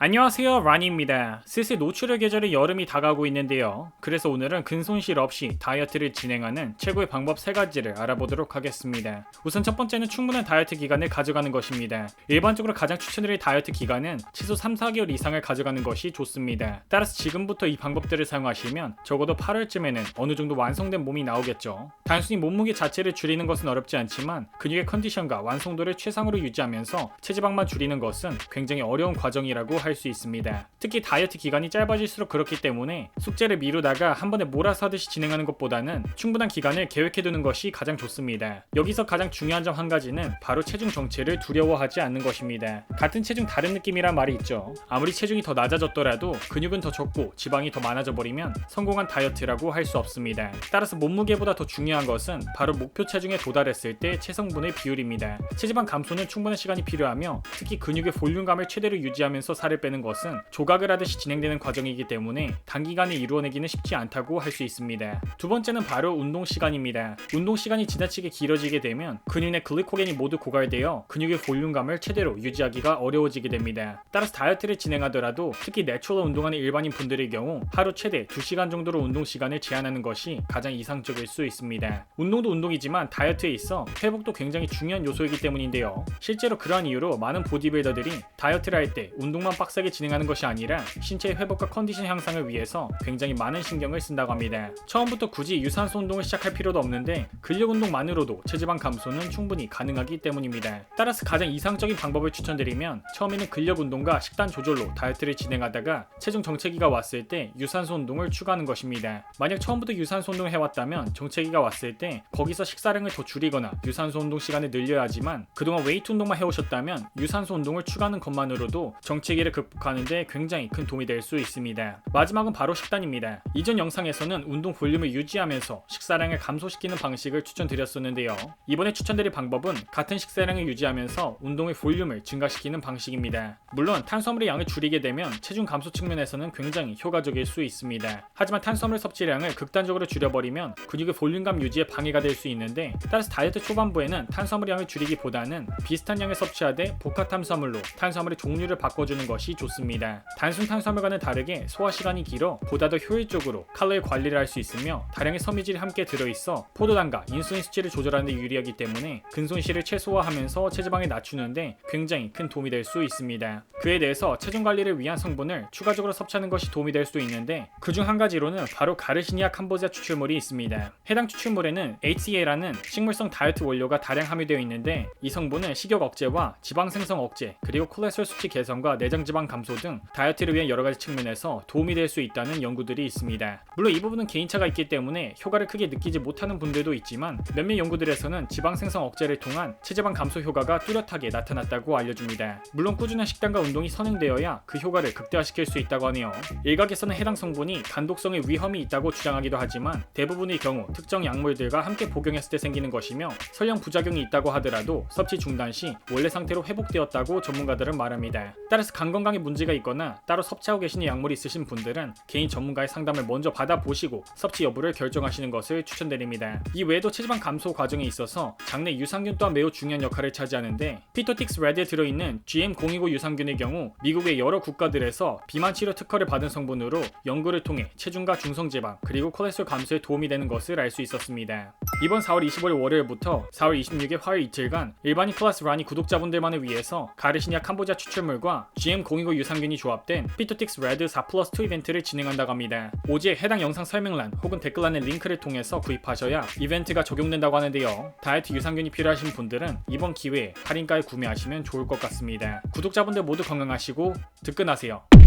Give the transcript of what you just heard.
안녕하세요, 라니입니다. 슬슬 노출의 계절의 여름이 다가오고 있는데요. 그래서 오늘은 근손실 없이 다이어트를 진행하는 최고의 방법 3가지를 알아보도록 하겠습니다. 우선 첫 번째는 충분한 다이어트 기간을 가져가는 것입니다. 일반적으로 가장 추천드릴 다이어트 기간은 최소 3-4개월 이상을 가져가는 것이 좋습니다. 따라서 지금부터 이 방법들을 사용하시면 적어도 8월쯤에는 어느 정도 완성된 몸이 나오겠죠. 단순히 몸무게 자체를 줄이는 것은 어렵지 않지만 근육의 컨디션과 완성도를 최상으로 유지하면서 체지방만 줄이는 것은 굉장히 어려운 과정이라고 할 수 있습니다. 특히 다이어트 기간이 짧아질수록 그렇기 때문에 숙제를 미루다가 한 번에 몰아서 하듯이 진행하는 것보다는 충분한 기간을 계획해두는 것이 가장 좋습니다. 여기서 가장 중요한 점 한 가지는 바로 체중 정체를 두려워하지 않는 것입니다. 같은 체중 다른 느낌이란 말이 있죠. 아무리 체중이 더 낮아졌더라도 근육은 더 적고 지방이 더 많아져 버리면 성공한 다이어트라고 할 수 없습니다. 따라서 몸무게보다 더 중요한 것은 바로 목표 체중에 도달했을 때 체성분의 비율입니다. 체지방 감소는 충분한 시간이 필요하며 특히 근육의 볼륨감을 최대로 유지하면서 살을 빼는 것은 조각을 하듯이 진행되는 과정이기 때문에 단기간에 이루어내기는 쉽지 않다고 할 수 있습니다. 두 번째는 바로 운동 시간입니다. 운동 시간이 지나치게 길어지게 되면 근육 내 글리코겐이 모두 고갈되어 근육의 볼륨감을 최대로 유지하기가 어려워지게 됩니다. 따라서 다이어트를 진행하더라도 특히 내추럴 운동하는 일반인 분들의 경우 하루 최대 2시간 정도로 운동 시간을 제한하는 것이 가장 이상적일 수 있습니다. 운동도 운동이지만 다이어트에 있어 회복도 굉장히 중요한 요소이기 때문인데요. 실제로 그러한 이유로 많은 보디빌더들이 다이어트를 할 때 운동만 빡세게 진행하는 것이 아니라 신체의 회복과 컨디션 향상을 위해서 굉장히 많은 신경을 쓴다고 합니다. 처음부터 굳이 유산소 운동을 시작할 필요도 없는데 근력 운동만으로도 체지방 감소는 충분히 가능하기 때문입니다. 따라서 가장 이상적인 방법을 추천드리면 처음에는 근력 운동과 식단 조절로 다이어트를 진행하다가 체중 정체기가 왔을 때 유산소 운동을 추가하는 것입니다. 만약 처음부터 유산소 운동을 해왔다면 정체기가 왔을 때 거기서 식사량을 더 줄이거나 유산소 운동 시간을 늘려야 하지만 그동안 웨이트 운동만 해오셨다면 유산소 운동을 추가하는 것만으로도 정체기를 극복하는 데 굉장히 큰 도움이 될 수 있습니다. 마지막은 바로 식단입니다. 이전 영상에서는 운동 볼륨을 유지하면서 식사량을 감소시키는 방식을 추천드렸었는데요. 이번에 추천드릴 방법은 같은 식사량을 유지하면서 운동의 볼륨을 증가시키는 방식입니다. 물론 탄수화물의 양을 줄이게 되면 체중 감소 측면에서는 굉장히 효과적일 수 있습니다. 하지만 탄수화물 섭취량을 극단적으로 줄여버리면 근육의 볼륨감 유지에 방해가 될 수 있는데 따라서 다이어트 초반부에는 탄수화물 양을 줄이기보다는 비슷한 양을 섭취하되 복합 탄수화물로 탄수화물의 종류를 바꿔주는 것이 좋습니다. 단순 탄수화물과는 다르게 소화 시간이 길어 보다 더 효율적으로 칼로리 관리를 할 수 있으며 다량의 섬유질이 함께 들어있어 포도당과 인슐린 수치를 조절하는 데 유리하기 때문에 근손실을 최소화하면서 체지방을 낮추는데 굉장히 큰 도움이 될 수 있습니다. 그에 대해서 체중 관리를 위한 성분을 추가적으로 섭취하는 것이 도움이 될 수도 있는데 그중 한 가지로는 바로 가르시니아 캄보자 추출물이 있습니다. 해당 추출물에는 HCA라는 식물성 다이어트 원료가 다량 함유되어 있는데 이 성분은 식욕 억제와 지방 생성 억제 그리고 콜레스테롤 수치 개선과 내장 지방 감소 등 다이어트를 위한 여러 가지 측면에서 도움이 될 수 있다는 연구들이 있습니다. 물론 이 부분은 개인차가 있기 때문에 효과를 크게 느끼지 못하는 분들도 있지만 몇몇 연구들에서는 지방 생성 억제를 통한 체지방 감소 효과가 뚜렷하게 나타났다고 알려줍니다. 물론 꾸준한 식단과 운동이 선행되어야 그 효과를 극대화시킬 수 있다고 하네요. 일각에서는 해당 성분이 간독성의 위험이 있다고 주장하기도 하지만 대부분의 경우 특정 약물들과 함께 복용했을 때 생기는 것이며 설령 부작용이 있다고 하더라도 섭취 중단 시 원래 상태로 회복되었다고 전문가들은 말합니다. 따라서 간 건강에 문제가 있거나 따로 섭취하고 계시는 약물이 있으신 분들은 개인 전문가의 상담을 먼저 받아보시고 섭취 여부를 결정하시는 것을 추천드립니다. 이 외에도 체지방 감소 과정에 있어서 장내 유산균 또한 매우 중요한 역할을 차지하는데 피토틱스 레드에 들어있는 GM029 유산균의 경우 미국의 여러 국가들에서 비만 치료 특허를 받은 성분으로 연구를 통해 체중과 중성지방 그리고 콜레스테롤 감소에 도움이 되는 것을 알 수 있었습니다. 이번 4월 25일 월요일부터 4월 26일 화요일 이틀간 일반인 클래스 라니 구독자분들만을 위해서 가르시니아 캄보자 추출물과 GM029 유산균이 조합된 피토틱스 레드 4+2 이벤트를 진행한다고 합니다. 오직 해당 영상 설명란 혹은 댓글란의 링크를 통해서 구입하셔야 이벤트가 적용된다고 하는데요. 다이어트 유산균이 필요하신 분들은 이번 기회에 할인가에 구매하시면 좋을 것 같습니다. 구독자분들 모두 건강하시고 득근하세요.